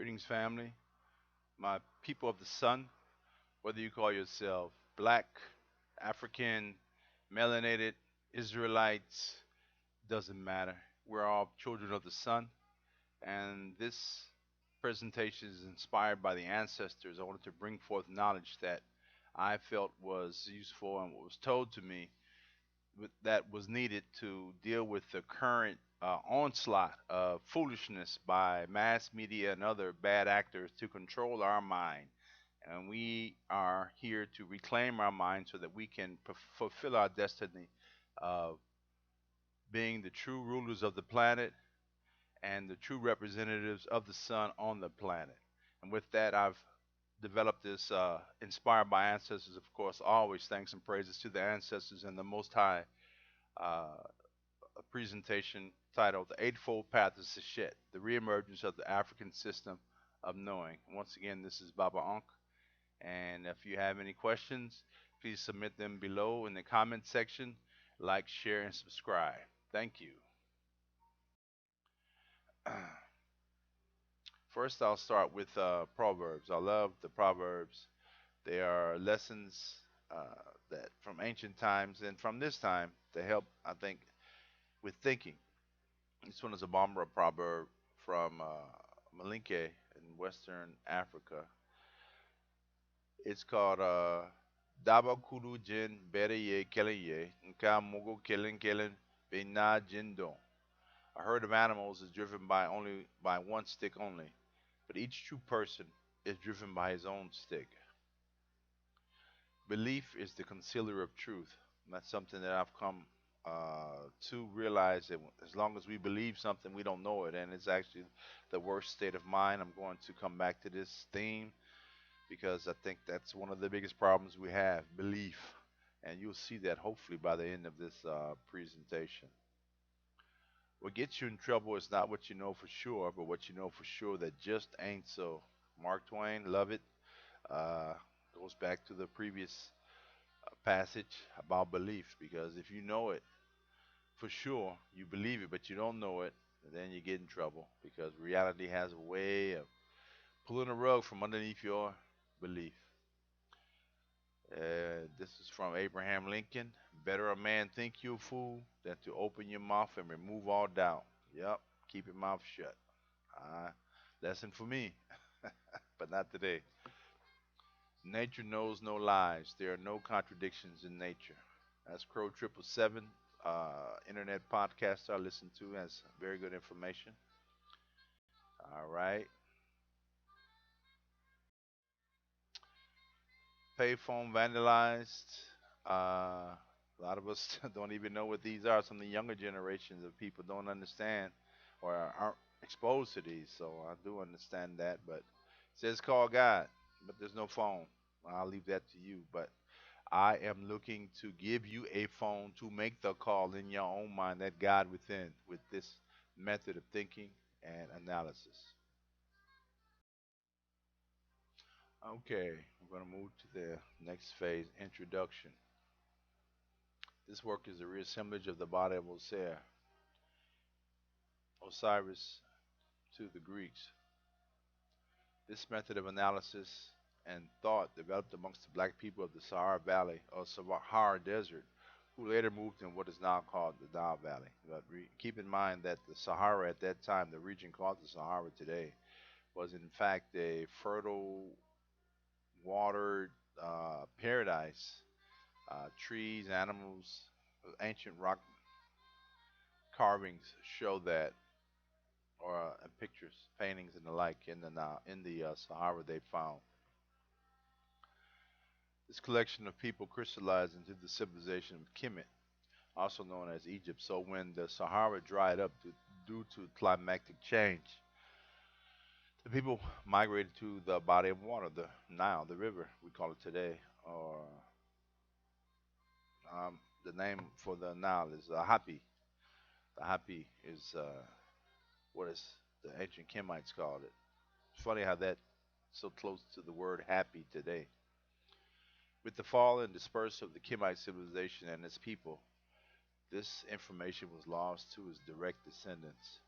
Greetings, family, my people of the sun, whether you call yourself black, African, melanated, Israelites, doesn't matter. We're all children of the sun, and this presentation is inspired by the ancestors. I wanted to bring forth knowledge that I felt was useful and what was told to me that was needed to deal with the current onslaught of foolishness by mass media and other bad actors to control our mind. And we are here to reclaim our mind so that we can fulfill our destiny of being the true rulers of the planet and the true representatives of the sun on the planet. And with that, I've developed this inspired by ancestors, of course, always thanks and praises to the ancestors and the Most High, uh, a presentation titled The Eightfold Path of Seshat, the Reimmergence of the African System of Knowing. Once again, this is Baba Ankh, and if you have any questions, please submit them below in the comment section. Like, share, and subscribe. Thank you. First, I'll start with Proverbs. I love the Proverbs. They are lessons that from ancient times and from this time to help, I think, with thinking. This one is a Bambara proverb from Malinke in Western Africa. It's called Daba Kuru Jin Bere Ye Kelen Ye Nka Mogo Kelen Kelen Bena Jindo. A herd of animals is driven by only by one stick only, but each true person is driven by his own stick. Belief is the concealer of truth. And that's something that I've come to realize that as long as we believe something, we don't know it, and it's actually the worst state of mind. I'm going to come back to this theme because I think that's one of the biggest problems we have, belief. And you'll see that hopefully by the end of this presentation. What gets you in trouble is not what you know for sure, but what you know for sure that just ain't so. Mark Twain, love it. Uh, Goes back to the previous passage about belief because if you know it for sure, you believe it, but you don't know it, then you get in trouble because reality has a way of pulling a rug from underneath your belief. This is from Abraham Lincoln. Better a man think you a fool than to open your mouth and remove all doubt. Yep, keep your mouth shut. Uh, Lesson for me, but not today. Nature knows no lies. There are no contradictions in nature. That's Crow 777, internet podcaster I listen to, has very good information. All right. Payphone vandalized. A lot of us don't even know what these are. Some of the younger generations of people don't understand or aren't exposed to these. So I do understand that. But it says call God, but there's no phone. I'll leave that to you. But I am looking to give you a phone to make the call in your own mind, that God within, with this method of thinking and analysis. Okay, we're going to move to the next phase, introduction. This work is a reassemblage of the body of Osiris to the Greeks. This method of analysis and thought developed amongst the black people of the Sahara Valley or Sahara Desert, who later moved in what is now called the Nile Valley. But keep in mind that the Sahara at that time, the region called the Sahara today, was in fact a fertile, watered paradise. Trees, animals, ancient rock carvings show that, or pictures, paintings, and the like in the Sahara they found. This collection of people crystallized into the civilization of Kemet, also known as Egypt. So when the Sahara dried up due to climatic change, the people migrated to the body of water, the Nile, the river we call it today, or the name for the Nile is Hapi. The Hapi is what is the ancient Kemites called it. It's funny how that's so close to the word happy today. With the fall and dispersal of the Kemite civilization and its people, this information was lost to its direct descendants.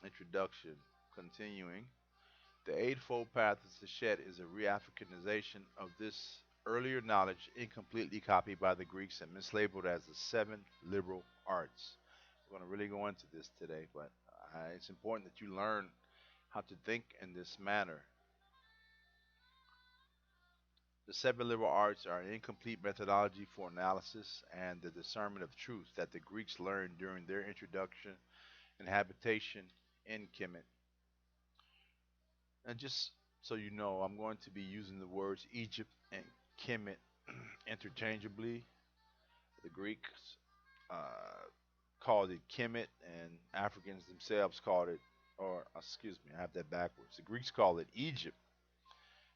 Introduction. Continuing. The Eightfold Path of Seshat is a re-Africanization of this earlier knowledge incompletely copied by the Greeks and mislabeled as the seven liberal arts. We're going to really go into this today, but it's important that you learn how to think in this manner. The seven liberal arts are an incomplete methodology for analysis and the discernment of truth that the Greeks learned during their introduction and habitation in Kemet. And just so you know, I'm going to be using the words Egypt and Kemet interchangeably. The Greeks uh, called it Kemet, and Africans themselves called it, or excuse me, I have that backwards. The Greeks called it Egypt,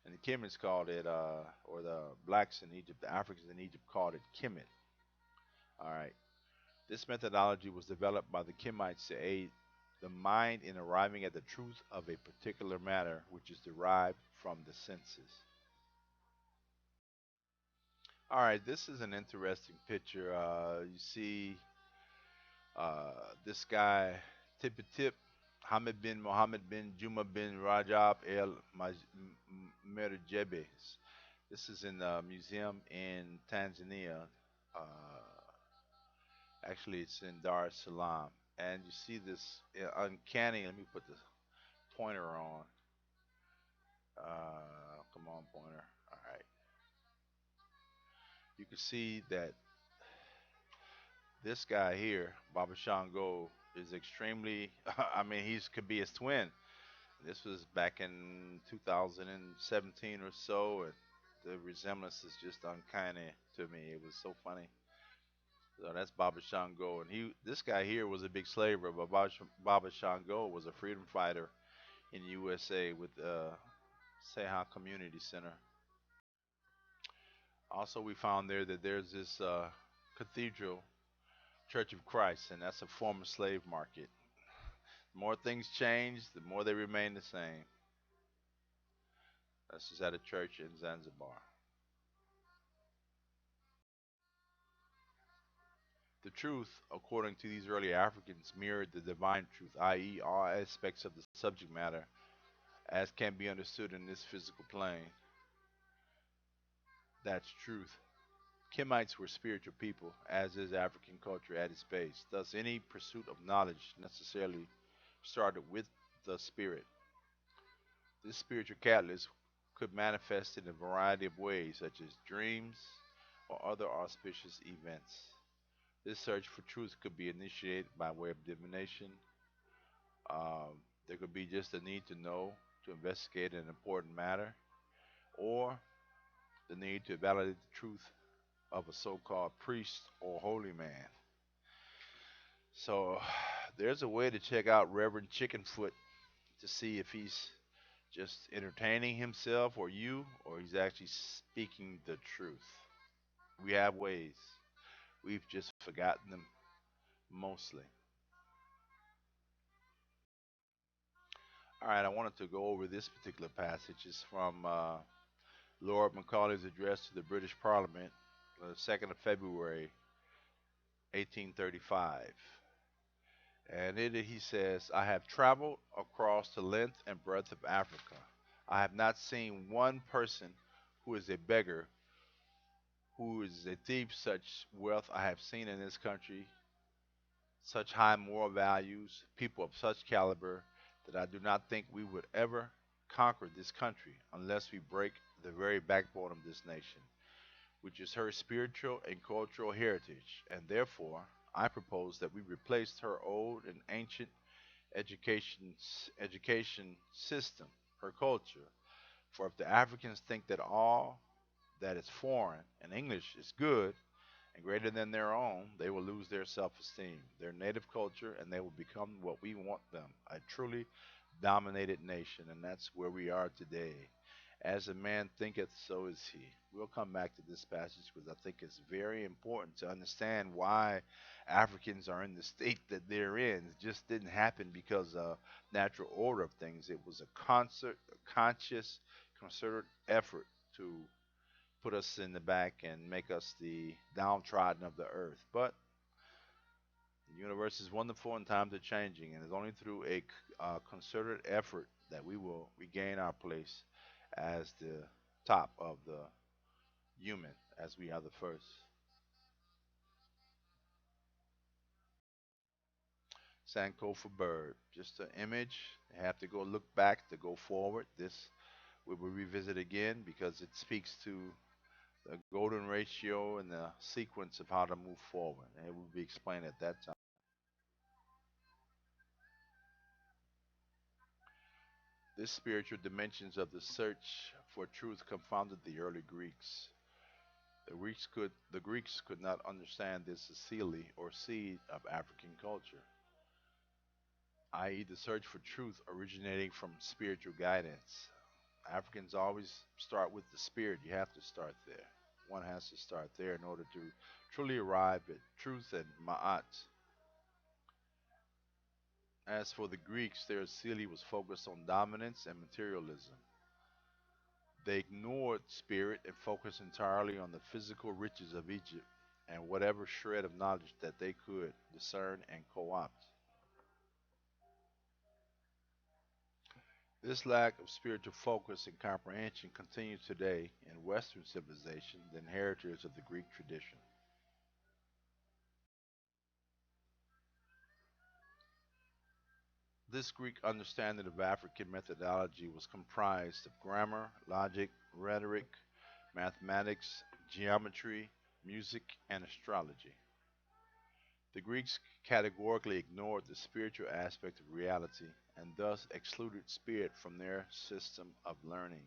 and the Kemets called it, or the blacks in Egypt, the Africans in Egypt called it Kemet. All right. This methodology was developed by the Kemites to aid the mind in arriving at the truth of a particular matter, which is derived from the senses. All right, this is an interesting picture. You see this guy, Tippy Tip, Hamid bin Mohammed bin Juma bin Rajab el Merjebes. This is in the museum in Tanzania. Uh, Actually, it's in Dar es Salaam. And you see this uncanny, let me put the pointer on. Come on, pointer. All right. You can see that this guy here, Baba Shango, is extremely, I mean, he's could be his twin. This was back in 2017 or so, and the resemblance is just uncanny to me. It was so funny. So that's Baba Shango, and this guy here was a big slaver, but Baba Shango was a freedom fighter in USA with Seha Community Center. Also, we found there that there's this cathedral, Church of Christ, and that's a former slave market. The more things change, the more they remain the same. That's just at a church in Zanzibar. The truth, according to these early Africans, mirrored the divine truth, i.e., all aspects of the subject matter as can be understood in this physical plane. That's truth. Kemites were spiritual people, as is African culture at its base. Thus, any pursuit of knowledge necessarily started with the spirit. This spiritual catalyst could manifest in a variety of ways, such as dreams or other auspicious events. This search for truth could be initiated by way of divination. There could be just a need to know, to investigate an important matter, or the need to validate the truth of a so called priest or holy man. So there's a way to check out Reverend Chickenfoot to see if he's just entertaining himself or you, or he's actually speaking the truth. We have ways, we've just forgotten them mostly. All right, I wanted to go over this particular passage. It's from Lord Macaulay's address to the British Parliament, the 2nd of February, 1835. And in it he says, I have traveled across the length and breadth of Africa. I have not seen one person who is a beggar, who is a thief. Such wealth I have seen in this country, such high moral values, people of such caliber, that I do not think we would ever conquer this country unless we break the very backbone of this nation, which is her spiritual and cultural heritage, and therefore I propose that we replace her old and ancient education system, her culture. For if the Africans think that all that is foreign and English is good and greater than their own, they will lose their self esteem, their native culture, and they will become what we want them, a truly dominated nation. And that's where we are today. As a man thinketh, so is he. We'll come back to this passage because I think it's very important to understand why Africans are in the state that they're in. It just didn't happen because of natural order of things. It was a conscious, concerted effort to put us in the back and make us the downtrodden of the earth. But The universe is wonderful and times are changing, and it's only through a concerted effort that we will regain our place as the top of the human, as we are the first. Sanko for bird, just an image. You have to go look back to go forward. This we will revisit again because it speaks to the golden ratio and the sequence of how to move forward. And it will be explained at that time. This spiritual dimensions of the search for truth confounded the early Greeks. The Greeks could not understand this Sicily or seed of African culture, i.e., the search for truth originating from spiritual guidance. Africans always start with the spirit. You have to start there. One has to start there in order to truly arrive at truth and ma'at. As for the Greeks, their Sicily was focused on dominance and materialism. They ignored spirit and focused entirely on the physical riches of Egypt and whatever shred of knowledge that they could discern and co opt. This lack of spiritual focus and comprehension continues today in Western civilization, the inheritors of the Greek tradition. This Greek understanding of African methodology was comprised of grammar, logic, rhetoric, mathematics, geometry, music, and astrology. The Greeks categorically ignored the spiritual aspect of reality and thus excluded spirit from their system of learning.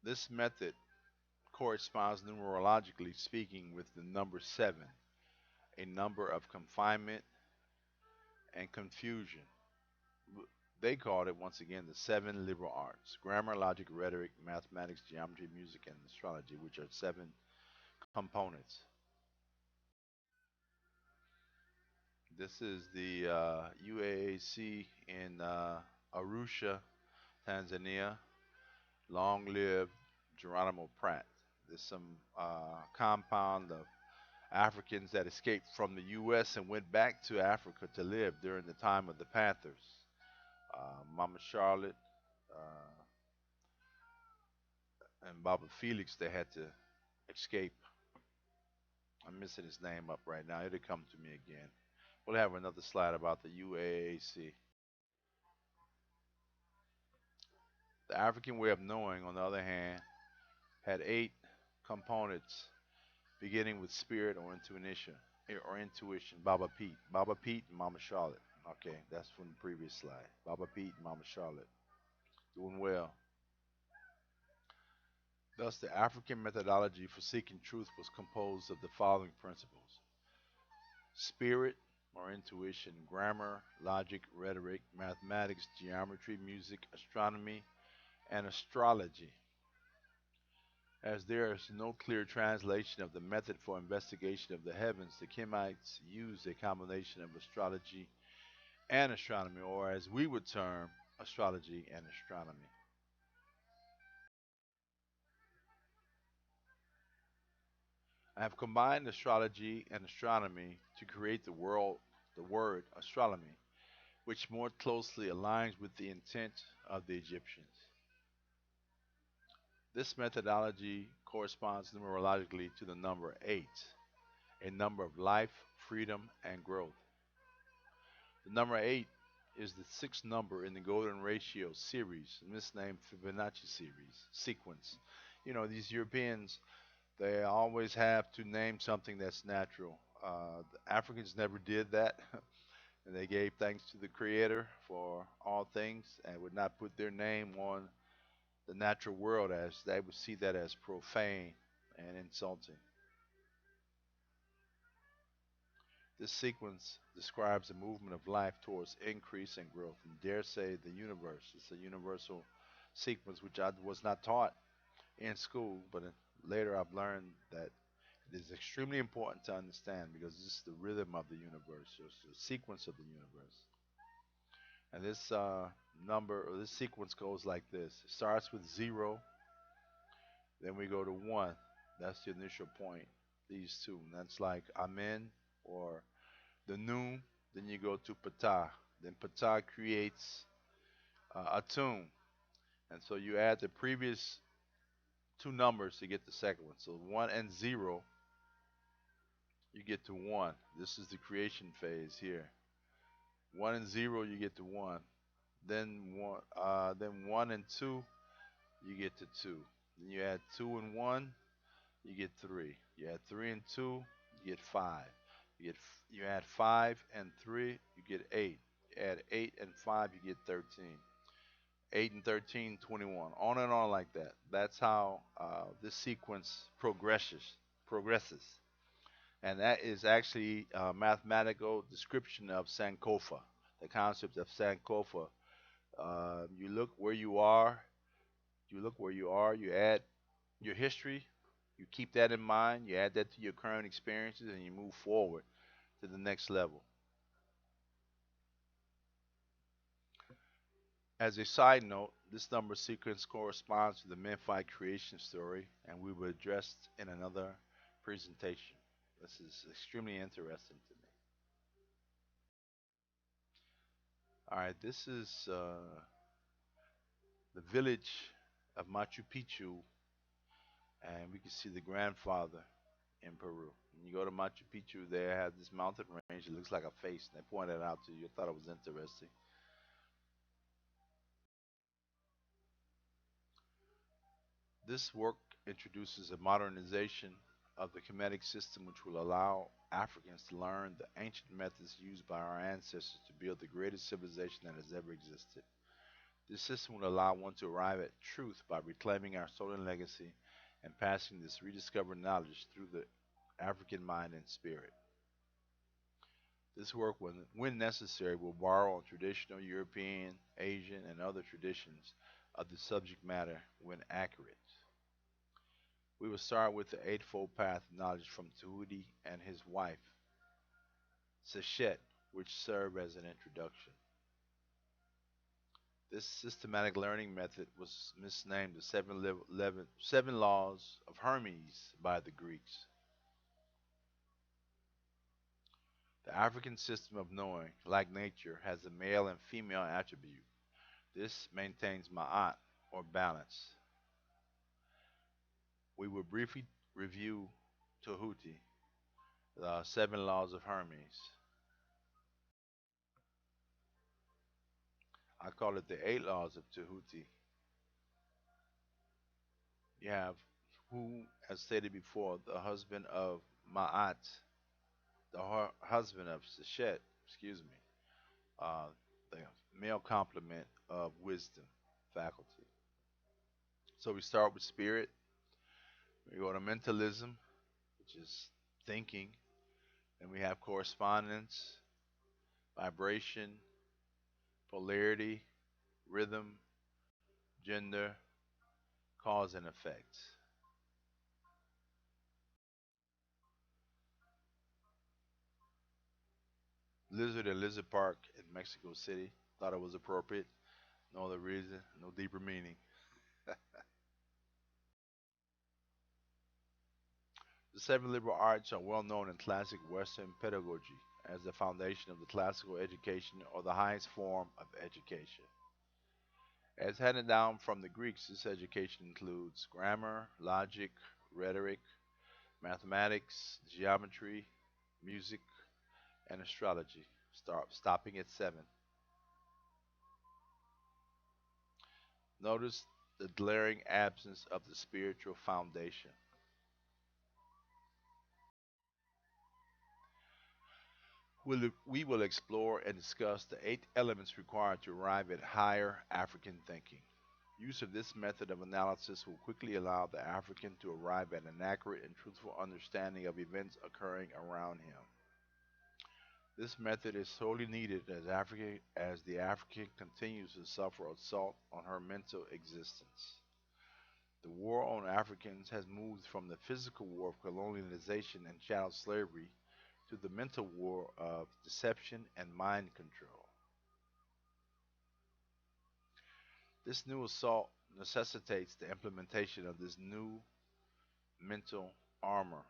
This method corresponds numerologically speaking with the number 7, a number of confinement and confusion. They called it once again the seven liberal arts: grammar, logic, rhetoric, mathematics, geometry, music, and astrology, which are seven components. This is the UAAC in Arusha, Tanzania. Long live Geronimo Pratt. There's some compound of Africans that escaped from the U.S. and went back to Africa to live during the time of the Panthers. Mama Charlotte and Baba Felix, they had to escape. I'm missing his name up right now. It'll come to me again. We'll have another slide about the UAAC. The Afrikan Way of Knowing, on the other hand, had 8 components, beginning with spirit or intuition. Baba Pete, and Mama Charlotte. Okay, that's from the previous slide. Baba Pete and Mama Charlotte, doing well. Thus, the African methodology for seeking truth was composed of the following principles: spirit or intuition, grammar, logic, rhetoric, mathematics, geometry, music, astronomy, and astrology. As there is no clear translation of the method for investigation of the heavens, the Kemites used a combination of astrology and astronomy, or as we would term, astrology and astronomy. I have combined astrology and astronomy to create the word astrolomy, which more closely aligns with the intent of the Egyptians. This methodology corresponds numerologically to the number 8, a number of life, freedom, and growth. The number 8 is the sixth number in the golden ratio series, misnamed Fibonacci series sequence. These Europeans, they always have to name something that's natural. The Africans never did that, and they gave thanks to the Creator for all things and would not put their name on the natural world, as they would see that as profane and insulting. This sequence describes the movement of life towards increase and growth, and dare say the universe. It's a universal sequence which I was not taught in school, but later I've learned that it is extremely important to understand because this is the rhythm of the universe, it's the sequence of the universe. And this number or this sequence goes like this: it starts with 0, then we go to 1. That's the initial point. these two. And that's like Amen or the Noon. Then you go to Ptah. Then Ptah creates a tune. And so you add the previous two numbers to get the second one. So 1 and 0, you get to 1. This is the creation phase here. 1 and 0, you get to 1. Then 1 and 2, you get to 2. Then you add 2 and 1, you get 3. You add 3 and 2, you get 5. You add 5 and 3, you get 8. You add 8 and 5, you get 13. 8 and 13, 21. On and on like that. That's how this sequence progresses. And that is actually a mathematical description of Sankofa, the concept of Sankofa. You look where you are, you add your history, you keep that in mind, you add that to your current experiences, and you move forward to the next level. As a side note, this number sequence corresponds to the Memphite creation story, and we will address it in another presentation. This is extremely interesting to me. All right, this is the village of Machu Picchu, and we can see the grandfather in Peru. When you go to Machu Picchu, they have this mountain range. It looks like a face, and they pointed it out to you. I thought it was interesting. This work introduces a modernization of the Kemetic system, which will allow Africans to learn the ancient methods used by our ancestors to build the greatest civilization that has ever existed. This system will allow one to arrive at truth by reclaiming our stolen legacy and passing this rediscovered knowledge through the African mind and spirit. This work, when necessary, will borrow on traditional European, Asian, and other traditions of the subject matter when accurate. We will start with the Eightfold Path of Knowledge from Tahuti and his wife, Seshat, which serve as an introduction. This systematic learning method was misnamed the seven Laws of Hermes by the Greeks. The African system of knowing, like nature, has a male and female attribute. This maintains ma'at, or balance. We will briefly review Tahuti, the seven laws of Hermes. I call it the eight laws of Tahuti. You have who, as stated before, the husband of Ma'at, the husband of Seshet, excuse me, uh, the male complement of wisdom, faculty. So we start with spirit, we go to mentalism, which is thinking, and we have correspondence, vibration, polarity, rhythm, gender, cause and effect. Lizard and Lizard Park in Mexico City. Thought it was appropriate. No other reason, no deeper meaning. The seven liberal arts are well known in classic Western pedagogy as the foundation of the classical education or the highest form of education. As handed down from the Greeks, this education includes grammar, logic, rhetoric, mathematics, geometry, music, and astrology, stopping at 7. Notice the glaring absence of the spiritual foundation. We will explore and discuss the 8 elements required to arrive at higher African thinking. Use of this method of analysis will quickly allow the African to arrive at an accurate and truthful understanding of events occurring around him. This method is sorely needed as the African continues to suffer assault on her mental existence. The war on Africans has moved from the physical war of colonialization and chattel slavery to the mental war of deception and mind control. This new assault necessitates the implementation of this new mental armor.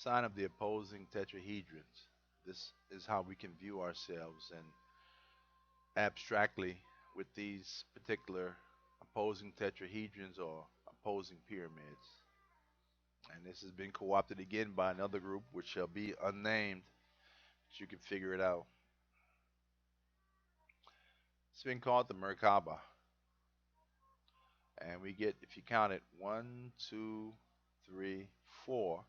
sign of the opposing tetrahedrons. This is how we can view ourselves and abstractly with these particular opposing tetrahedrons or opposing pyramids. And this has been co opted again by another group, which shall be unnamed, but you can figure it out. It's been called the Merkaba. And we get, if you count it, one, two, three, four,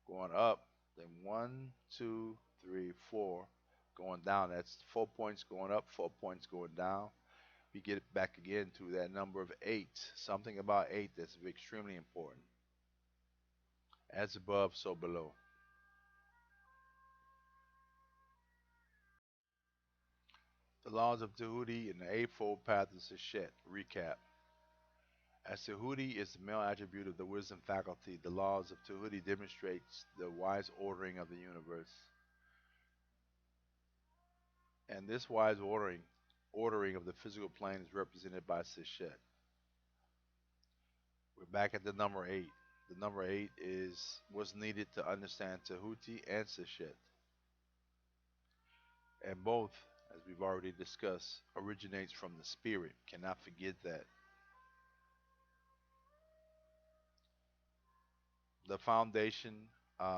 going up, then one, two, three, four, going down. That's 4 points going up, 4 points going down. We get it back again to that number of eight. Something about eight that's extremely important. As above, so below. The laws of Tahuti and the Eightfold Path of Seshat. Recap. As Tahuti is the male attribute of the wisdom faculty, the laws of Tahuti demonstrates the wise ordering of the universe. And this wise ordering of the physical plane is represented by Seshat. We're back at the number eight. The number eight is what's needed to understand Tahuti and Seshat. And both, as we've already discussed, originates from the spirit. Cannot forget that. The foundation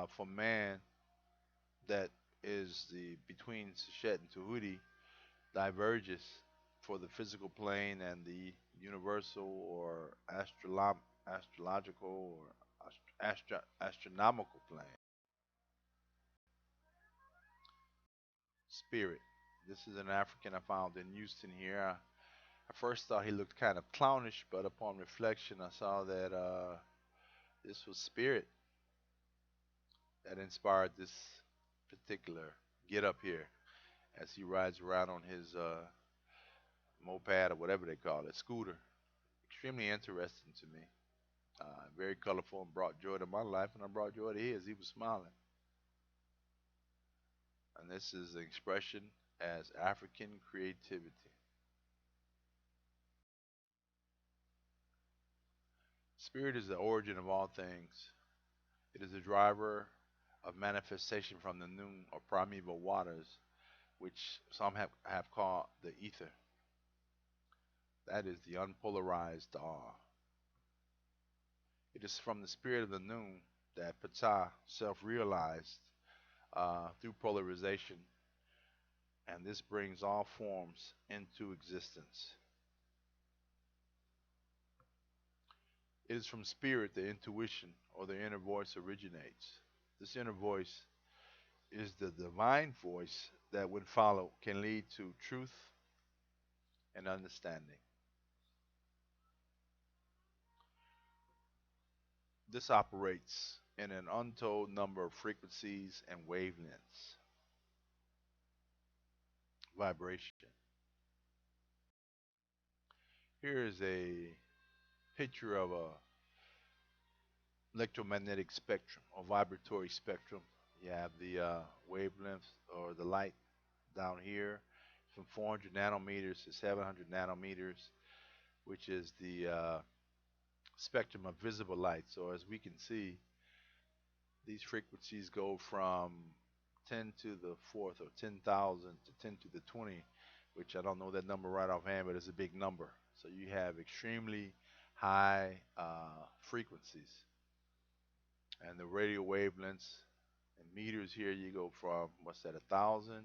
for man that is the between Seshat and Tahuti diverges for the physical plane and the universal or astrological or astronomical plane. Spirit. This is an African I found in Houston here. I first thought he looked kind of clownish, but upon reflection, I saw that this was spirit that inspired this particular get up here as he rides around on his moped or whatever they call it, scooter. Extremely interesting to me. Very colorful and brought joy to my life, and I brought joy to his. He was smiling. And this is an expression as African creativity. Spirit is the origin of all things. It is the driver of manifestation from the noon or primeval waters, which some have called the ether. That is the unpolarized awe. It is from the spirit of the noon that Ptah self realized through polarization, and this brings all forms into existence. It is from spirit the intuition or the inner voice originates. This inner voice is the divine voice that, when followed, can lead to truth and understanding. This operates in an untold number of frequencies and wavelengths, vibration. Here is a picture of a electromagnetic spectrum or vibratory spectrum. You have the wavelength or the light down here from 400 nanometers to 700 nanometers, which is the spectrum of visible light. So as we can see, these frequencies go from 10 to the fourth or 10,000 to 10 to the 20, which I don't know that number right offhand, but it's a big number. So you have extremely high frequencies. And the radio wavelengths in meters here, you go from, what's that, 1,000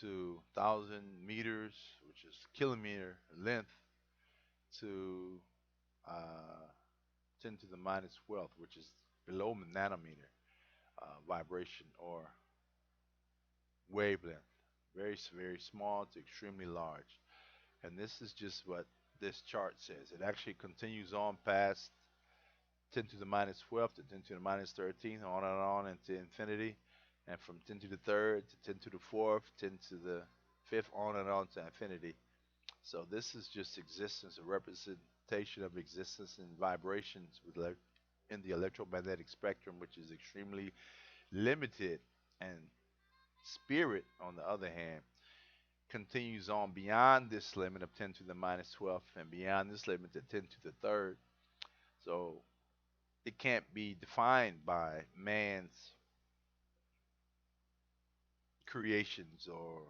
to 1,000 meters, which is kilometer length, to uh, 10 to the minus 12th, which is below nanometer vibration or wavelength. Very, very small to extremely large. And this is just what this chart says. It actually continues on past 10 to the minus 12th to 10 to the minus 13th, on into infinity. And from 10 to the third to 10 to the fourth, 10 to the fifth, on and on to infinity. So this is just existence, a representation of existence and vibrations in the electromagnetic spectrum, which is extremely limited. And spirit, on the other hand, continues on beyond this limit of 10 to the minus 12th and beyond this limit to 10 to the third. So it can't be defined by man's creations or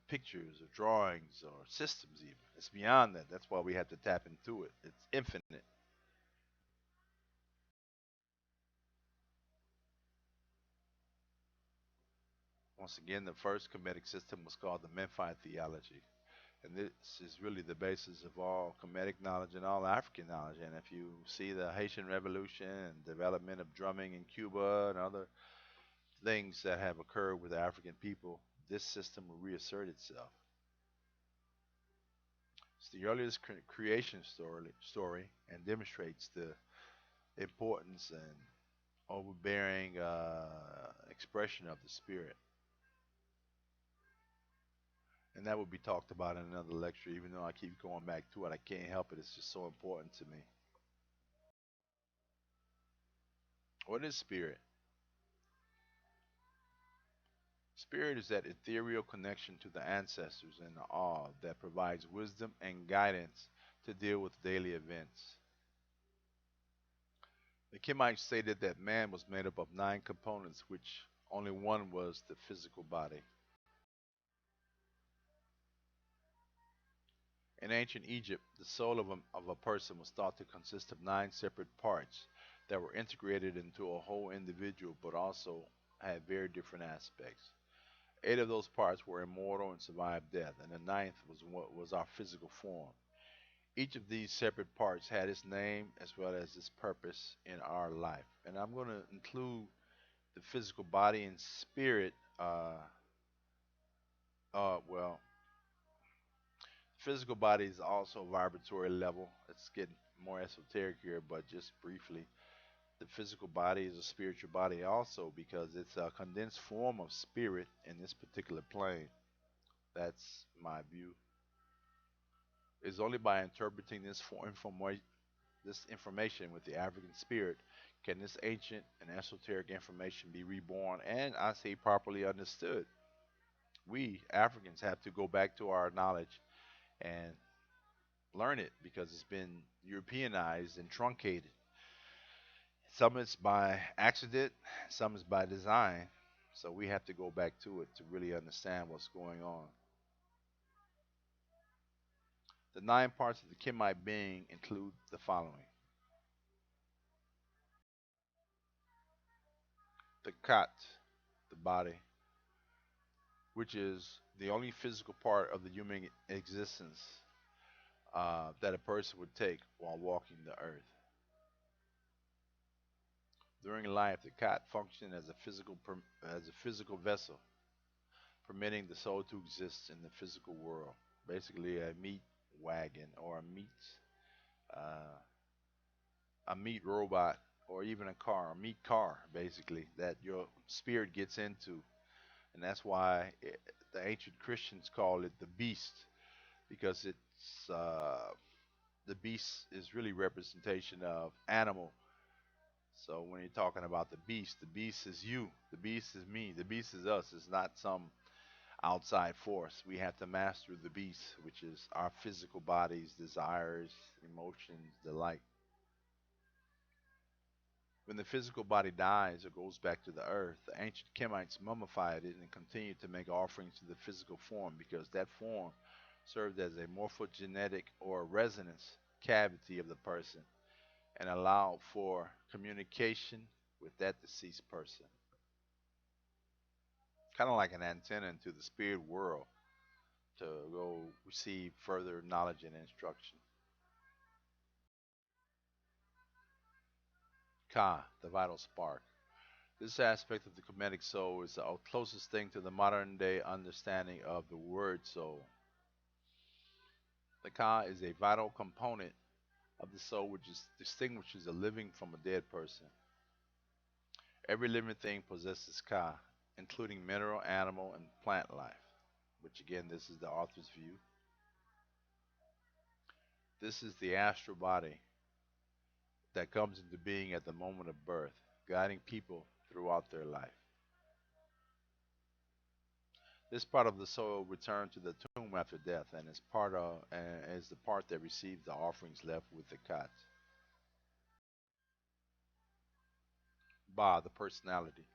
pictures or drawings or systems even. It's beyond that. That's why we have to tap into it. It's infinite. Once again, the first Kemetic system was called the Memphite theology. And this is really the basis of all Kemetic knowledge and all African knowledge. And if you see the Haitian Revolution and development of drumming in Cuba and other things that have occurred with the African people, this system will reassert itself. It's the earliest creation story and demonstrates the importance and overbearing expression of the spirit. And that will be talked about in another lecture, even though I keep going back to it. I can't help it. It's just so important to me. What is spirit? Spirit is that ethereal connection to the ancestors and the awe that provides wisdom and guidance to deal with daily events. The Kemites stated that man was made up of 9 components, which only one was the physical body. In ancient Egypt, the soul of a person was thought to consist of 9 separate parts that were integrated into a whole individual but also had very different aspects. 8 of those parts were immortal and survived death, and the ninth was what was our physical form. Each of these separate parts had its name as well as its purpose in our life. And I'm going to include the physical body and spirit. Well, physical body is also vibratory level. Let's get more esoteric here, but just briefly, the physical body is a spiritual body also because it's a condensed form of spirit in this particular plane. That's my view. It's only by interpreting this information with the African spirit can this ancient and esoteric information be reborn and I say properly understood. We Africans have to go back to our knowledge and learn it because it's been Europeanized and truncated. Some is by accident, some is by design. So we have to go back to it to really understand what's going on. The 9 parts of the Kemite being include the following: the Kat, the body, which is the only physical part of the human existence that a person would take while walking the earth. During life, the Kat functioned as as a physical vessel, permitting the soul to exist in the physical world. Basically, a meat wagon or uh, a meat robot or even a car, a meat car, basically that your spirit gets into, and that's why the ancient Christians call it the beast because the beast is really representation of animal. So when you're talking about the beast is you, the beast is me, the beast is us. It's not some outside force. We have to master the beast, which is our physical bodies, desires, emotions, the like. When the physical body dies or goes back to the earth, the ancient Kemites mummified it and continued to make offerings to the physical form because that form served as a morphogenetic or resonance cavity of the person and allowed for communication with that deceased person. Kind of like an antenna into the spirit world to go receive further knowledge and instruction. Ka, the vital spark. This aspect of the Kemetic soul is the closest thing to the modern day understanding of the word soul. The Ka is a vital component of the soul which distinguishes a living from a dead person. Every living thing possesses Ka, including mineral, animal, and plant life, which again, this is the author's view. This is the astral body that comes into being at the moment of birth, guiding people throughout their life. This part of the soul returned to the tomb after death and is the part that receives the offerings left with the Kat. Ba, the personality.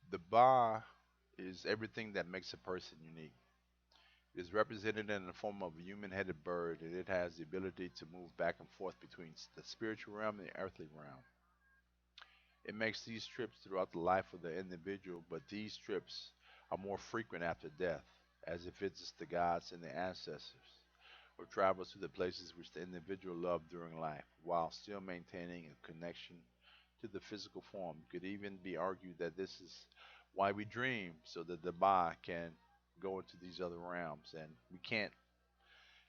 The Ba is everything that makes a person unique. It is represented in the form of a human headed bird, and it has the ability to move back and forth between the spiritual realm and the earthly realm. It makes these trips throughout the life of the individual, but these trips are more frequent after death, as it visits the gods and the ancestors, or travels to the places which the individual loved during life, while still maintaining a connection to the physical form. It could even be argued that this is why we dream, so that the Ba can go into these other realms, and we can't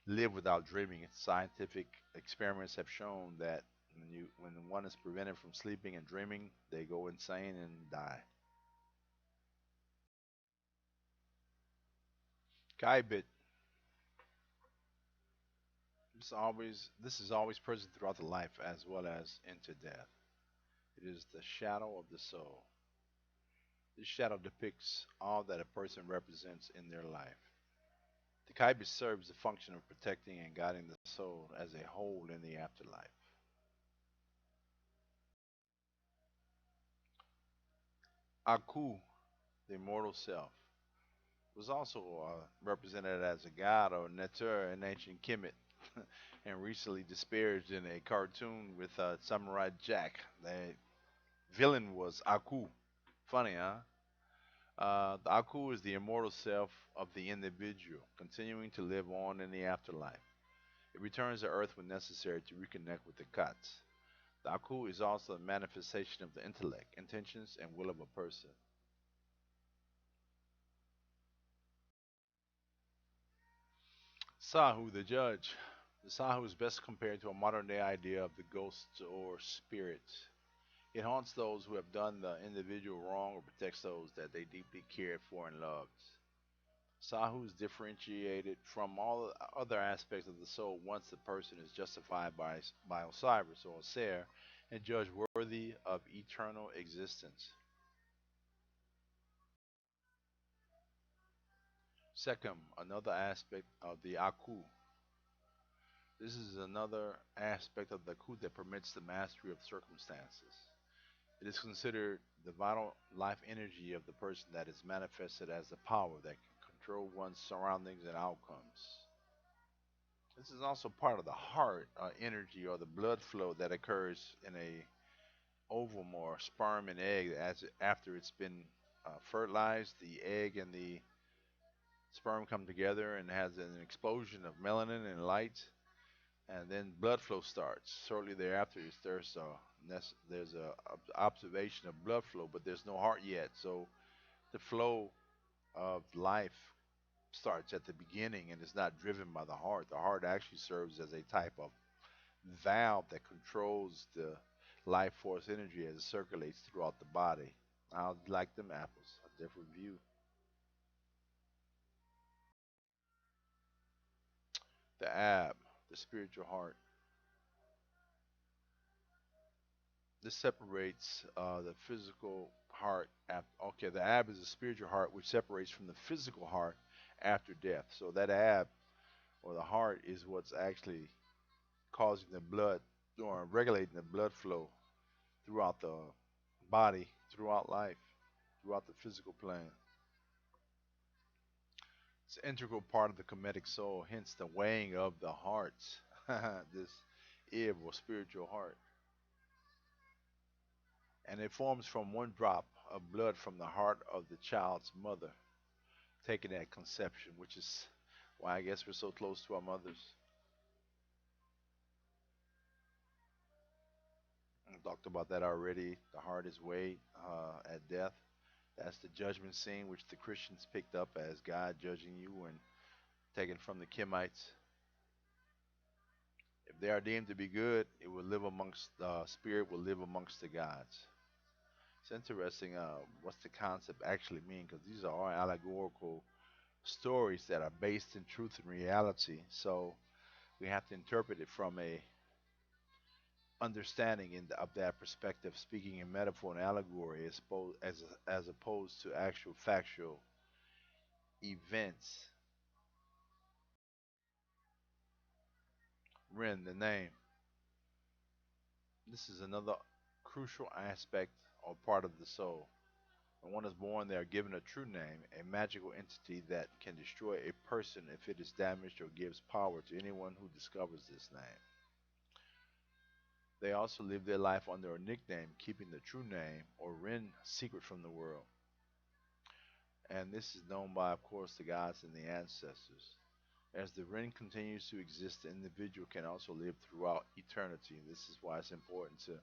live without dreaming. Scientific experiments have shown that when one is prevented from sleeping and dreaming, they go insane and die. Kaibit this is always present throughout the life as well as into death. It is the shadow of the soul. This shadow depicts all that a person represents in their life. The kaibit serves the function of protecting and guiding the soul as a whole in the afterlife. Aku, the immortal self, was also represented as a god or Neter in ancient Kemet, and recently disparaged in a cartoon with Samurai Jack. The villain was Aku. Funny, huh? The Aku is the immortal self of the individual, continuing to live on in the afterlife. It returns to Earth when necessary to reconnect with the Kats. The Aku is also a manifestation of the intellect, intentions, and will of a person. Sahu, the judge. The Sahu is best compared to a modern day idea of the ghosts or spirits. It haunts those who have done the individual wrong or protects those that they deeply cared for and loved. Sahu is differentiated from all other aspects of the soul once the person is justified by Osiris or Osir and judged worthy of eternal existence. Second, another aspect of the Aku. This is another aspect of the Aku that permits the mastery of circumstances. It is considered the vital life energy of the person that is manifested as the power that can control one's surroundings and outcomes. This is also part of the heart energy or the blood flow that occurs in a ovum or sperm and egg after it's been fertilized. The egg and the sperm come together and has an explosion of melanin and light, and then blood flow starts. Shortly thereafter, there's a observation of blood flow, but there's no heart yet. So the flow of life starts at the beginning and is not driven by the heart. The heart actually serves as a type of valve that controls the life force energy as it circulates throughout the body. I like them apples. A different view. The ab, the spiritual heart. This separates the physical heart. Okay, the ab is the spiritual heart, which separates from the physical heart after death. So that ab or the heart is what's actually causing the blood or regulating the blood flow throughout the body, throughout life, throughout the physical plane. It's an integral part of the Kemetic soul, hence the weighing of the hearts. This ib or spiritual heart. And it forms from one drop of blood from the heart of the child's mother, taken at conception, which is why I guess we're so close to our mothers. I talked about that already. The heart is weighed at death. That's the judgment scene, which the Christians picked up as God judging you and taken from the Kemites. If they are deemed to be good, it will live amongst the spirit will live amongst the gods. It's interesting. What's the concept actually mean? Because these are all allegorical stories that are based in truth and reality. So we have to interpret it from a understanding of that perspective, speaking in metaphor and allegory as opposed to actual factual events. Ren, the name. This is another crucial aspect or part of the soul. When one is born, they are given a true name, a magical entity that can destroy a person if it is damaged or gives power to anyone who discovers this name. They also live their life under a nickname, keeping the true name or Ren secret from the world. And this is known by, of course, the gods and the ancestors. As the Ren continues to exist, the individual can also live throughout eternity. This is why it's important to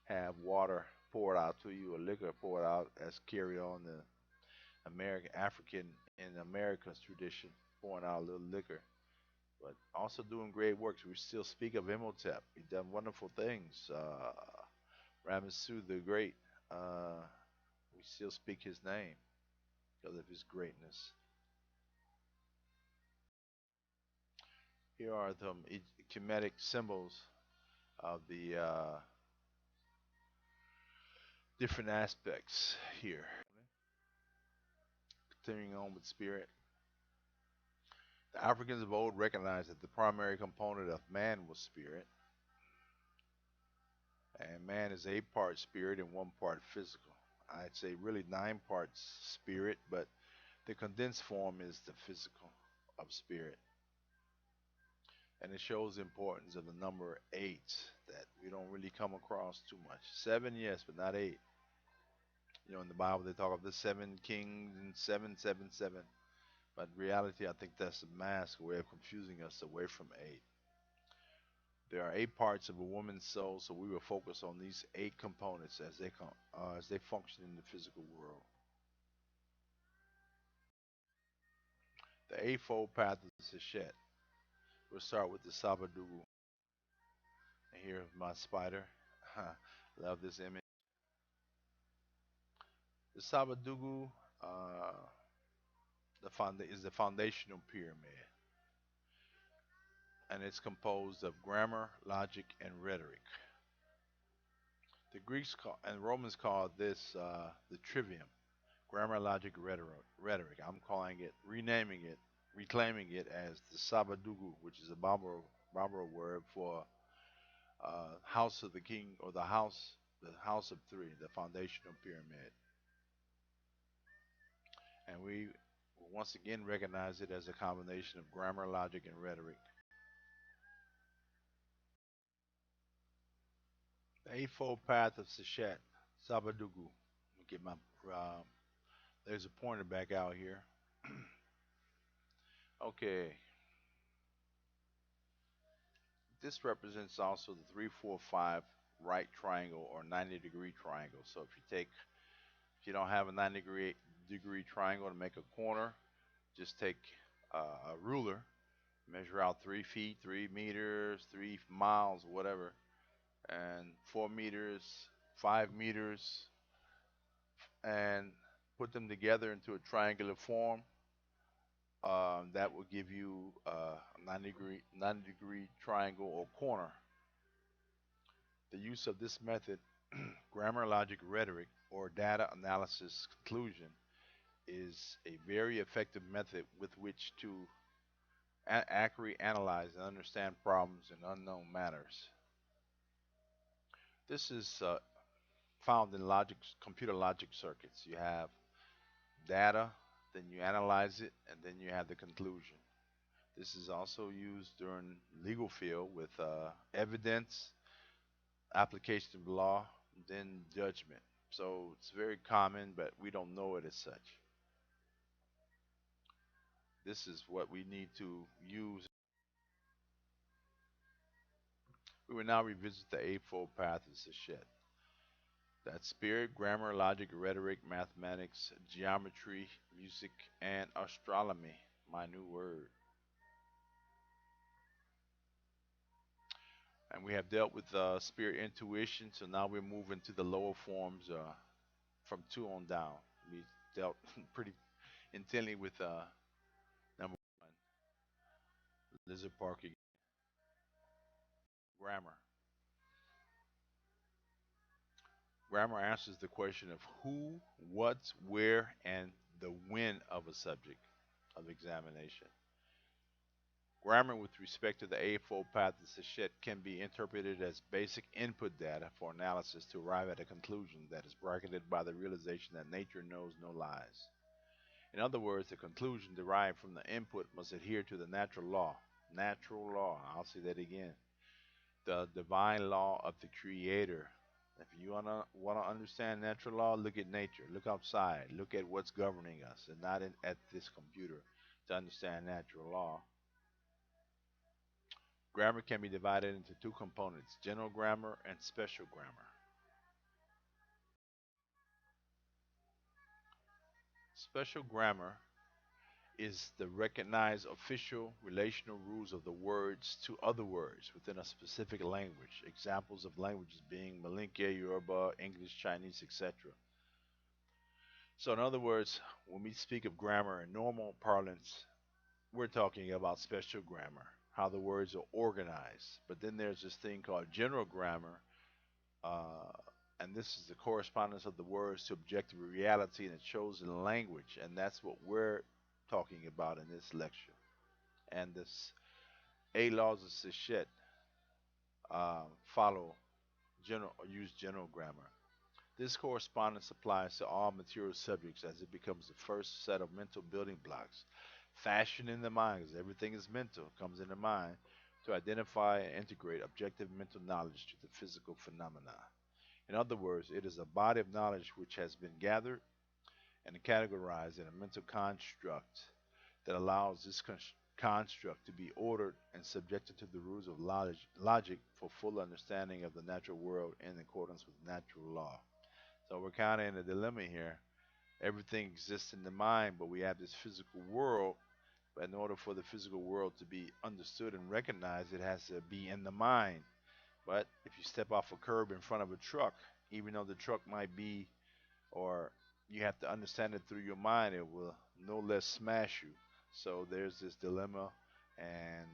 have water poured out to you or liquor poured out, as carried on the American African in America's tradition, pouring out a little liquor. But also doing great works. We still speak of Imhotep. He done wonderful things. Ramessu the Great. Uh, we still speak his name because of his greatness. Here are the Kemetic symbols of the different aspects here. Continuing on with spirit. The Africans of old recognized that the primary component of man was spirit, and man is 8 part spirit and 1 part physical. I'd say really 9 parts spirit, but the condensed form is the physical of spirit. And it shows the importance of the number 8 that we don't really come across too much. 7, yes, but not 8. You know, in the Bible they talk of the 7 kings and 777. But in reality, I think that's a mask, a way of confusing us away from 8. There are 8 parts of a woman's soul, so we will focus on these 8 components as they function in the physical world. The Eightfold Path of Seshat. We'll start with the Sabadugu. And here's my spider. Love this image. The Sabadugu is the foundational pyramid, and it's composed of grammar, logic, and rhetoric. The and Romans called this the trivium, grammar, logic, rhetoric. I'm calling it, renaming it, reclaiming it as the Sabadugu, which is a Barbara word for house of the king, or the house of three, the foundational pyramid. And we once again recognize it as a combination of grammar, logic, and rhetoric. The Eightfold Path of Seshat, Sabadugu. Let me get my, there's a pointer back out here. Okay, this represents also the 3, 4, 5 right triangle or 90-degree triangle. So if you don't have a 90-degree triangle to make a corner, just take a ruler, measure out 3 feet, 3 meters, 3 miles, whatever, and 4 meters, 5 meters, and put them together into a triangular form. That will give you a 90-degree triangle or corner. The use of this method, grammar, logic, rhetoric, or data analysis conclusion, is a very effective method with which to accurately analyze and understand problems in unknown matters. This is found in computer logic circuits. You have data, then you analyze it, and then you have the conclusion. This is also used during legal field with evidence, application of law, then judgment. So it's very common, but we don't know it as such. This is what we need to use. We will now revisit the Eightfold Path of Seshat. That's spirit, grammar, logic, rhetoric, mathematics, geometry, music, and astrolomy, my new word. And we have dealt with spirit intuition, so now we're moving to the lower forms from 2 on down. We dealt pretty intently with number 1, Lizard Parker, grammar. Grammar answers the question of who, what, where, and the when of a subject of examination. Grammar with respect to the Eightfold Path of Seshat can be interpreted as basic input data for analysis to arrive at a conclusion that is bracketed by the realization that nature knows no lies. In other words, the conclusion derived from the input must adhere to the natural law. Natural law, I'll say that again. The divine law of the Creator. If you want to understand natural law, look at nature. Look outside. Look at what's governing us and not at this computer to understand natural law. Grammar can be divided into two components, general grammar and special grammar. Special grammar is the recognized official relational rules of the words to other words within a specific language. Examples of languages being Malinke, Yoruba, English, Chinese, etc. So, in other words, when we speak of grammar in normal parlance, we're talking about special grammar, how the words are organized. But then there's this thing called general grammar, uh, and this is the correspondence of the words to objective reality in a chosen language, and that's what we're talking about in this lecture. And this eight laws of Seshet follow general or use general grammar. This correspondence applies to all material subjects as it becomes the first set of mental building blocks fashioned in the mind, because everything is mental, comes in the mind, to identify and integrate objective mental knowledge to the physical phenomena. In other words, it is a body of knowledge which has been gathered and categorized in a mental construct that allows this construct to be ordered and subjected to the rules of logic for full understanding of the natural world in accordance with natural law. So we're kind of in a dilemma here. Everything exists in the mind, but we have this physical world. But in order for the physical world to be understood and recognized, it has to be in the mind. But if you step off a curb in front of a truck, even though the truck might be, or you have to understand it through your mind, it will no less smash you. So there's this dilemma and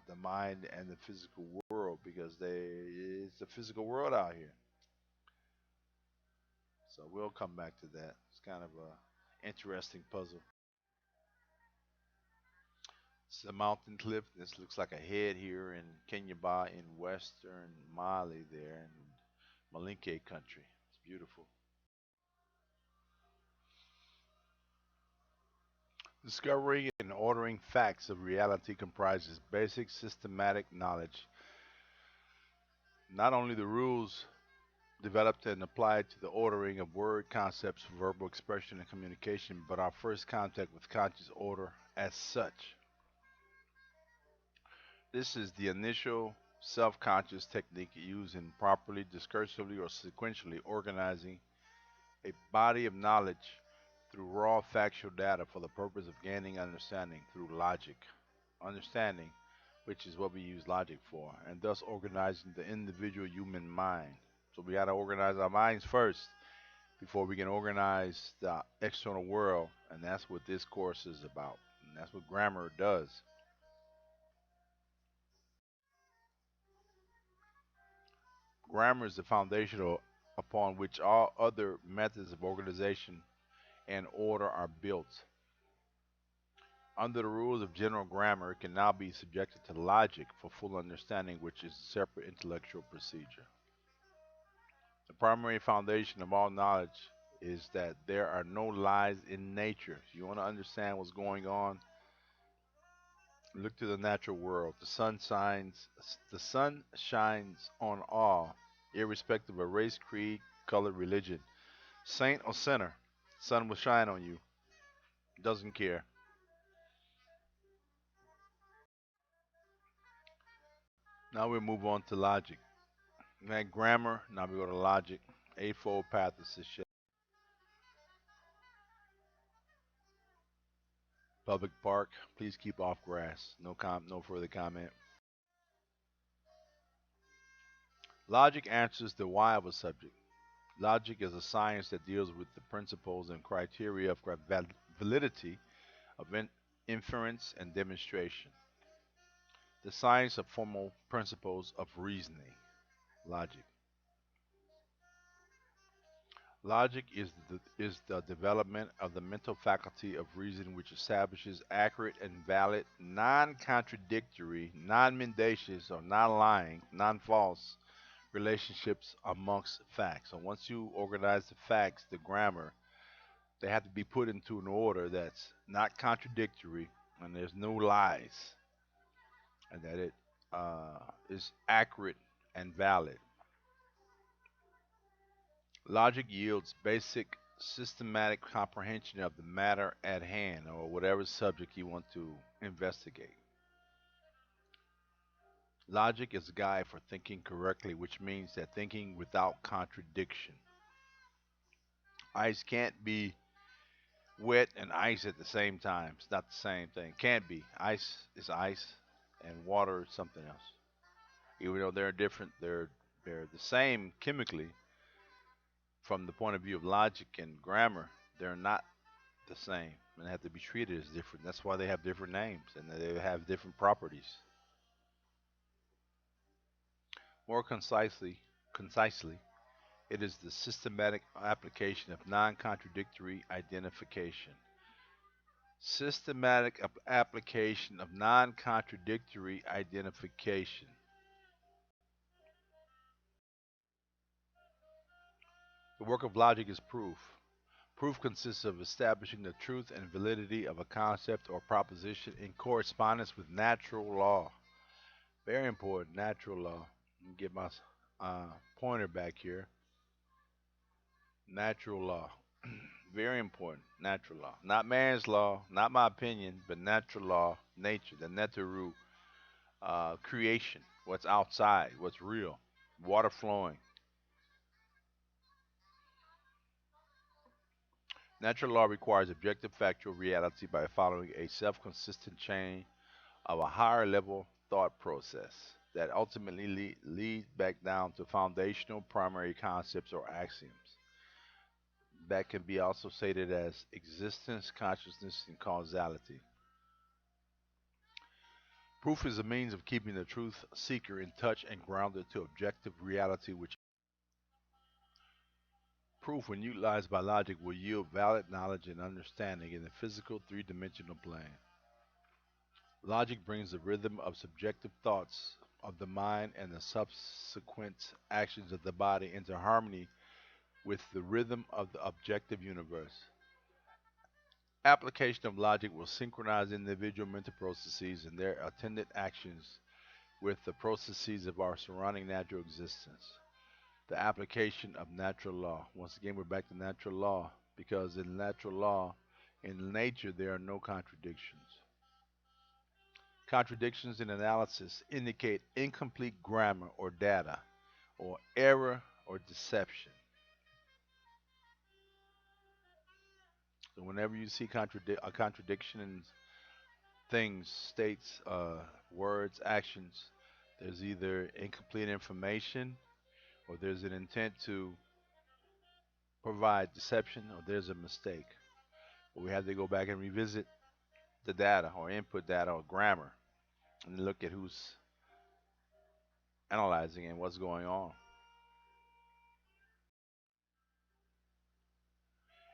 the mind and the physical world because it's a physical world out here. So we'll come back to that. It's kind of a interesting puzzle. It's a mountain cliff. This looks like a head here in Kenyaba in western Mali there in Malinke country. It's beautiful. Discovering and ordering facts of reality comprises basic systematic knowledge, not only the rules developed and applied to the ordering of word concepts, verbal expression, and communication, but our first contact with conscious order as such. This is the initial self conscious technique used in properly, discursively, or sequentially organizing a body of knowledge through raw factual data for the purpose of gaining understanding through logic. Understanding, which is what we use logic for, and thus organizing the individual human mind. So we got to organize our minds first before we can organize the external world, and that's what this course is about. And that's what grammar does. Grammar is the foundation upon which all other methods of organization and order are built. Under the rules of general grammar, it can now be subjected to logic for full understanding, which is a separate intellectual procedure. The primary foundation of all knowledge is that there are no lies in nature. If you want to understand what's going on, look to the natural world. The sun shines on all, irrespective of race, creed, color, religion. Saint or sinner, sun will shine on you. Doesn't care. Now we move on to logic. We had grammar, now we go to logic. Eightfold Path of Seshat. Public park, please keep off grass. No further comment. Logic answers the why of a subject. Logic is a science that deals with the principles and criteria of validity of inference and demonstration. The science of formal principles of reasoning. Logic. Logic is the development of the mental faculty of reason which establishes accurate and valid, non-contradictory, non-mendacious or non-lying, non-false relationships amongst facts. So once you organize the facts, the grammar, they have to be put into an order that's not contradictory and there's no lies, and that it is accurate and valid. Logic yields basic systematic comprehension of the matter at hand or whatever subject you want to investigate. Logic is a guide for thinking correctly, which means that thinking without contradiction. Ice can't be wet and ice at the same time. It's not the same thing. Can't be. Ice is ice and water is something else. Even though they're different, they're the same chemically from the point of view of logic and grammar. They're not the same and have to be treated as different. That's why they have different names and they have different properties. More concisely, it is the systematic application of non-contradictory identification. Systematic application of non-contradictory identification. The work of logic is proof. Proof consists of establishing the truth and validity of a concept or proposition in correspondence with natural law. Very important, natural law. Let me get my pointer back here. Natural law. Very important, natural law. Not man's law, not my opinion, but natural law, nature, the netaru, creation, what's outside, what's real, water flowing. Natural law requires objective factual reality by following a self consistent chain of a higher level thought process that ultimately leads back down to foundational primary concepts or axioms. That can be also stated as existence, consciousness, and causality. Proof is a means of keeping the truth seeker in touch and grounded to objective reality, which proof, when utilized by logic, will yield valid knowledge and understanding in the physical three-dimensional plane. Logic brings the rhythm of subjective thoughts of the mind and the subsequent actions of the body into harmony with the rhythm of the objective universe. Application of logic will synchronize individual mental processes and their attendant actions with the processes of our surrounding natural existence. The application of natural law. Once again, we're back to natural law because in natural law, in nature, there are no contradictions. Contradictions in analysis indicate incomplete grammar or data, or error or deception. So whenever you see a contradiction in things, states, words, actions, there's either incomplete information or there's an intent to provide deception or there's a mistake. But we have to go back and revisit the data or input data or grammar and look at who's analyzing and what's going on.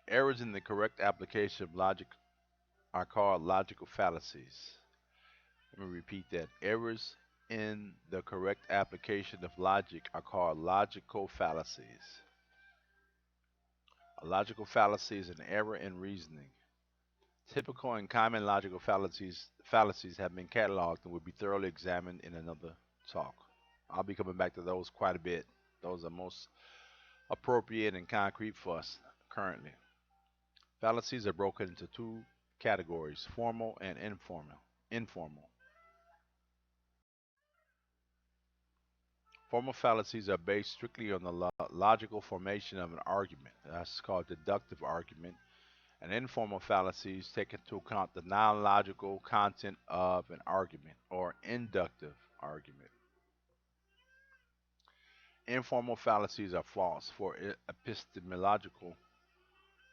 Errors in the correct application of logic are called logical fallacies. Let me repeat that. Errors in the correct application of logic are called logical fallacies. A logical fallacy is an error in reasoning. Typical and common logical fallacies have been cataloged and will be thoroughly examined in another talk. I'll be coming back to those quite a bit. Those are most appropriate and concrete for us currently. Fallacies are broken into two categories, formal and informal. Informal. Formal fallacies are based strictly on the logical formation of an argument. That's called deductive argument. And informal fallacies take into account the non logical content of an argument or inductive argument. Informal fallacies are false for epistemological,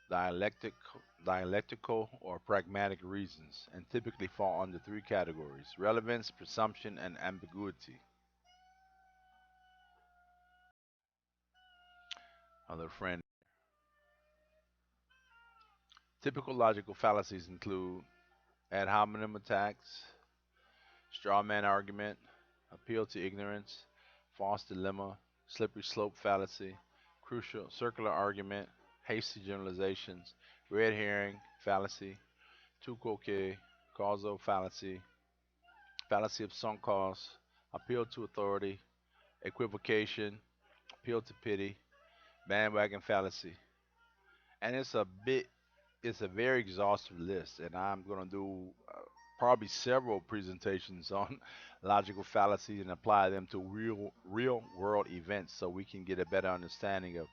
dialectical, or pragmatic reasons and typically fall under three categories: relevance, presumption, and ambiguity. Another friend. Typical logical fallacies include ad hominem attacks, straw man argument, appeal to ignorance, false dilemma, slippery slope fallacy, crucial circular argument, hasty generalizations, red herring fallacy, tukoke, causal fallacy, fallacy of sunk cost, appeal to authority, equivocation, appeal to pity, bandwagon fallacy. And it's a very exhaustive list, and I'm going to do probably several presentations on logical fallacies and apply them to real world events so we can get a better understanding of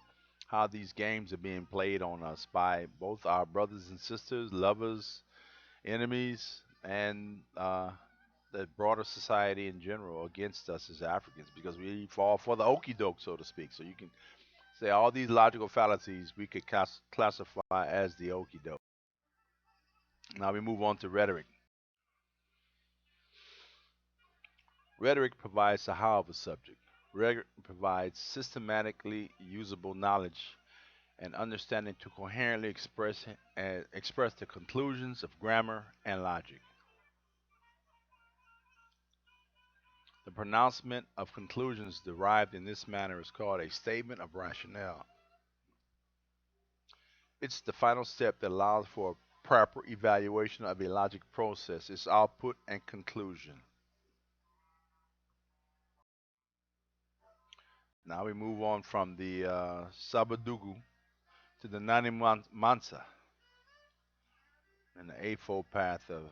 how these games are being played on us by both our brothers and sisters, lovers, enemies, and the broader society in general against us as Africans because we fall for the okey doke, so to speak. So you can say all these logical fallacies we could classify as the okey doke. Now we move on to rhetoric. Rhetoric provides the how of a subject. Rhetoric provides systematically usable knowledge and understanding to coherently express the conclusions of grammar and logic. The pronouncement of conclusions derived in this manner is called a statement of rationale. It's the final step that allows for a proper evaluation of a logic process, its output and conclusion. Now we move on from the Sabadugu to the Nani Mansa and the Eightfold Path of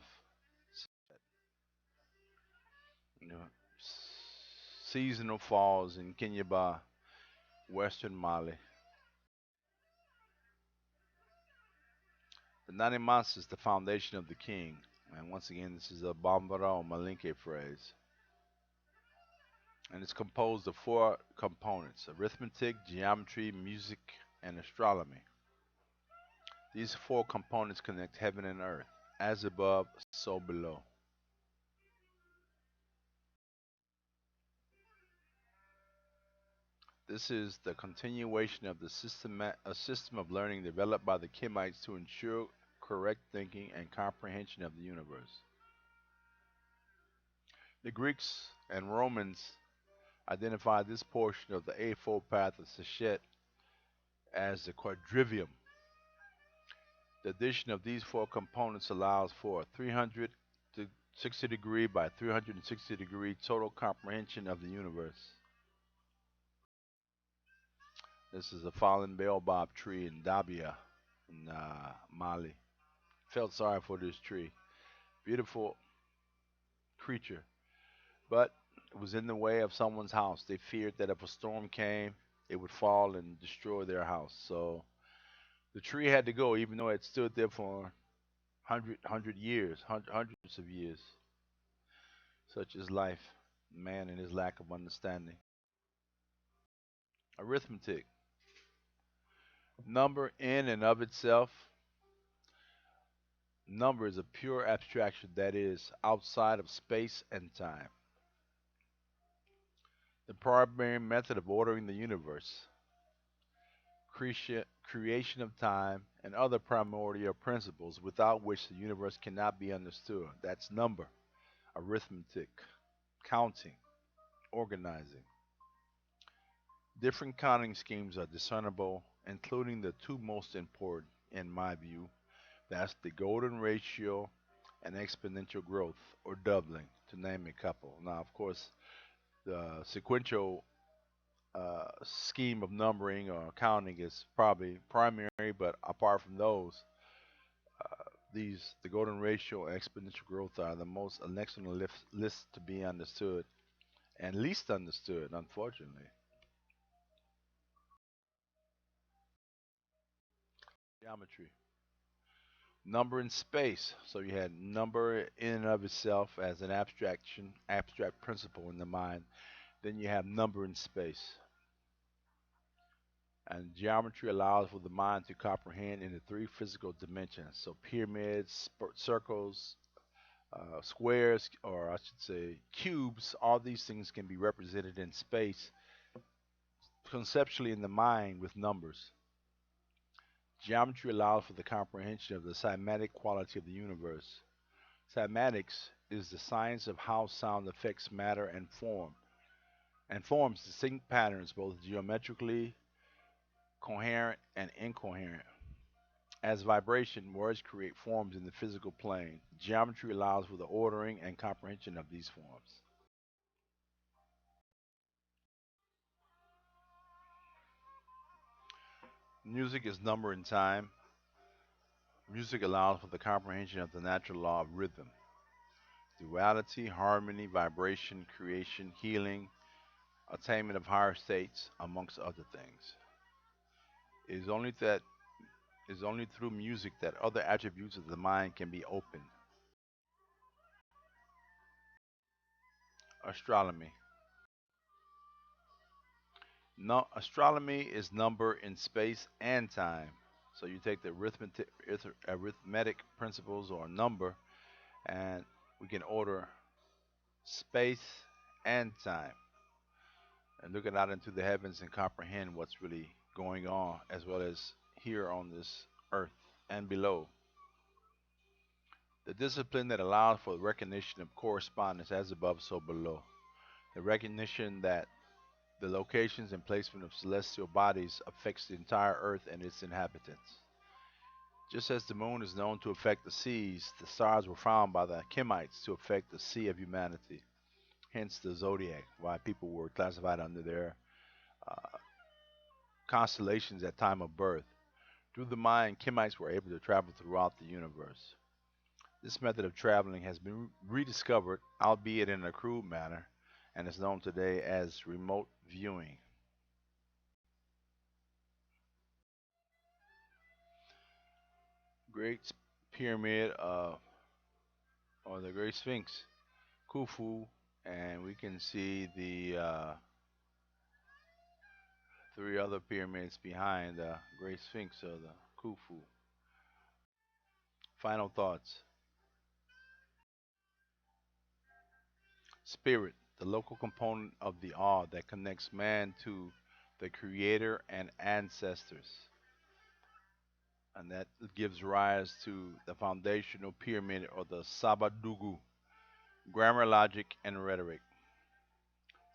you know, seasonal falls in Kinyaba, Western Mali. The Nani Mansa is the foundation of the king. And once again, this is a Bambara or Malinke phrase. And it's composed of four components: arithmetic, geometry, music, and astrolomy. These four components connect heaven and earth, as above, so below. This is the continuation of a system of learning developed by the Kemites to ensure correct thinking and comprehension of the universe. The Greeks and Romans identified this portion of the Eightfold Path of Seshat as the quadrivium. The addition of these four components allows for a 360-degree by 360-degree total comprehension of the universe. This is a fallen baobab tree in Dabia in Mali. Felt sorry for this tree. Beautiful creature, but it was in the way of someone's house. They feared that if a storm came, it would fall and destroy their house. So the tree had to go, even though it stood there for hundred years, hundreds of years. Such is life, man and his lack of understanding. Arithmetic. Number in and of itself. Number is a pure abstraction that is outside of space and time. The primary method of ordering the universe, creation of time, and other primordial principles without which the universe cannot be understood. That's number, arithmetic, counting, organizing. Different counting schemes are discernible, including the two most important, in my view. That's the golden ratio and exponential growth, or doubling, to name a couple. Now, of course, the sequential scheme of numbering or counting is probably primary, but apart from those, the golden ratio and exponential growth are the most next on the list to be understood and least understood, unfortunately. Geometry. Number in space. So you had number in and of itself as an abstract principle in the mind. Then you have number in space. And geometry allows for the mind to comprehend in the three physical dimensions. So pyramids, circles, squares, or I should say cubes, all these things can be represented in space conceptually in the mind with numbers. Geometry allows for the comprehension of the cymatic quality of the universe. Cymatics is the science of how sound affects matter and forms distinct patterns both geometrically coherent and incoherent. As vibration, words create forms in the physical plane. Geometry allows for the ordering and comprehension of these forms. Music is number and time. Music allows for the comprehension of the natural law of rhythm, duality, harmony, vibration, creation, healing, attainment of higher states, amongst other things. It is only that it is only through music that other attributes of the mind can be opened. Astrolomy. No, astronomy is number in space and time. So you take the arithmetic principles or number, and we can order space and time, and look out into the heavens and comprehend what's really going on, as well as here on this earth and below. The discipline that allows for the recognition of correspondence as above, so below. The recognition that the locations and placement of celestial bodies affects the entire earth and its inhabitants. Just as the moon is known to affect the seas, the stars were found by the Kemites to affect the sea of humanity. Hence the zodiac, why people were classified under their uh, constellations at time of birth. Through the mind, Kemites were able to travel throughout the universe. This method of traveling has been rediscovered, albeit in a crude manner, and is known today as remote viewing. Great Pyramid or the Great Sphinx, Khufu, and we can see the three other pyramids behind the Great Sphinx of the Khufu. Final thoughts. Spirit, the local component of the awe that connects man to the Creator and ancestors, and that gives rise to the foundational pyramid or the Sabadugu, grammar, logic, and rhetoric.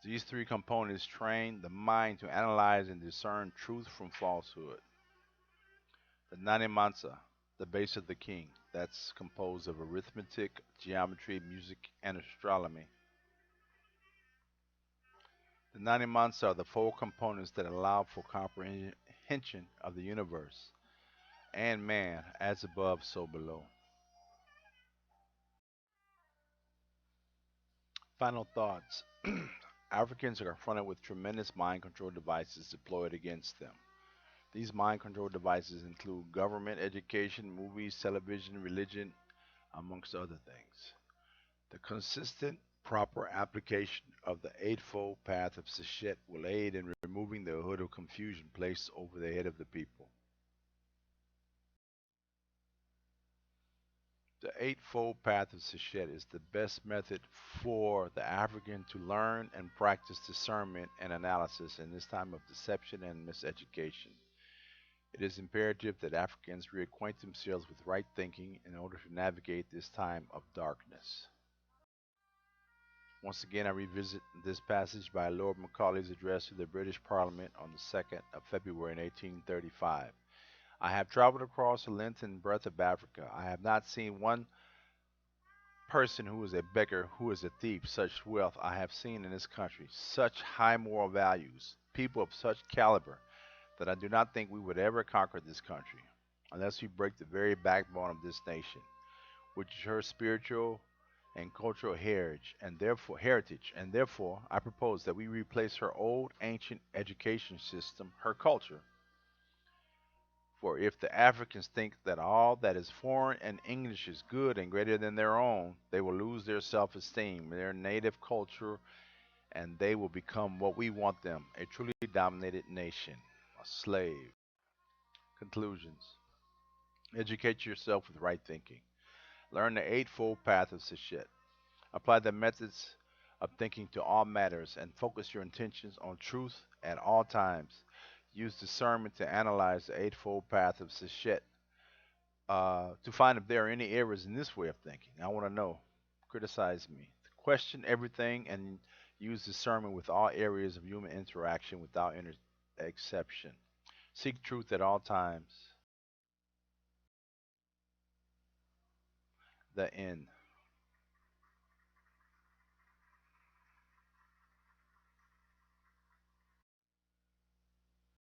These three components train the mind to analyze and discern truth from falsehood. The Nani Mansa, the base of the king, that's composed of arithmetic, geometry, music, and astronomy. The Nani Mansa are the four components that allow for comprehension of the universe and man, as above, so below. Final thoughts. Africans are confronted with tremendous mind control devices deployed against them. These mind control devices include government, education, movies, television, religion, amongst other things. The consistent, proper application of the Eightfold Path of Seshat will aid in removing the hood of confusion placed over the head of the people. The Eightfold Path of Seshat is the best method for the African to learn and practice discernment and analysis in this time of deception and miseducation. It is imperative that Africans reacquaint themselves with right thinking in order to navigate this time of darkness. Once again, I revisit this passage by Lord Macaulay's address to the British Parliament on the 2nd of February in 1835. I have traveled across the length and breadth of Africa. I have not seen one person who is a beggar, who is a thief. Such wealth I have seen in this country, such high moral values, people of such caliber, that I do not think we would ever conquer this country unless we break the very backbone of this nation, which is her spiritual and cultural heritage, and therefore I propose that we replace her old ancient education system, her culture. For if the Africans think that all that is foreign and English is good and greater than their own, they will lose their self esteem, their native culture, and they will become what we want them, a truly dominated nation, a slave. Conclusions. Educate yourself with right thinking. Learn the Eightfold Path of Seshat. Apply the methods of thinking to all matters and focus your intentions on truth at all times. Use discernment to analyze the Eightfold Path of Seshat to find if there are any errors in this way of thinking. I want to know. Criticize me. Question everything and use discernment with all areas of human interaction without exception. Seek truth at all times. The end.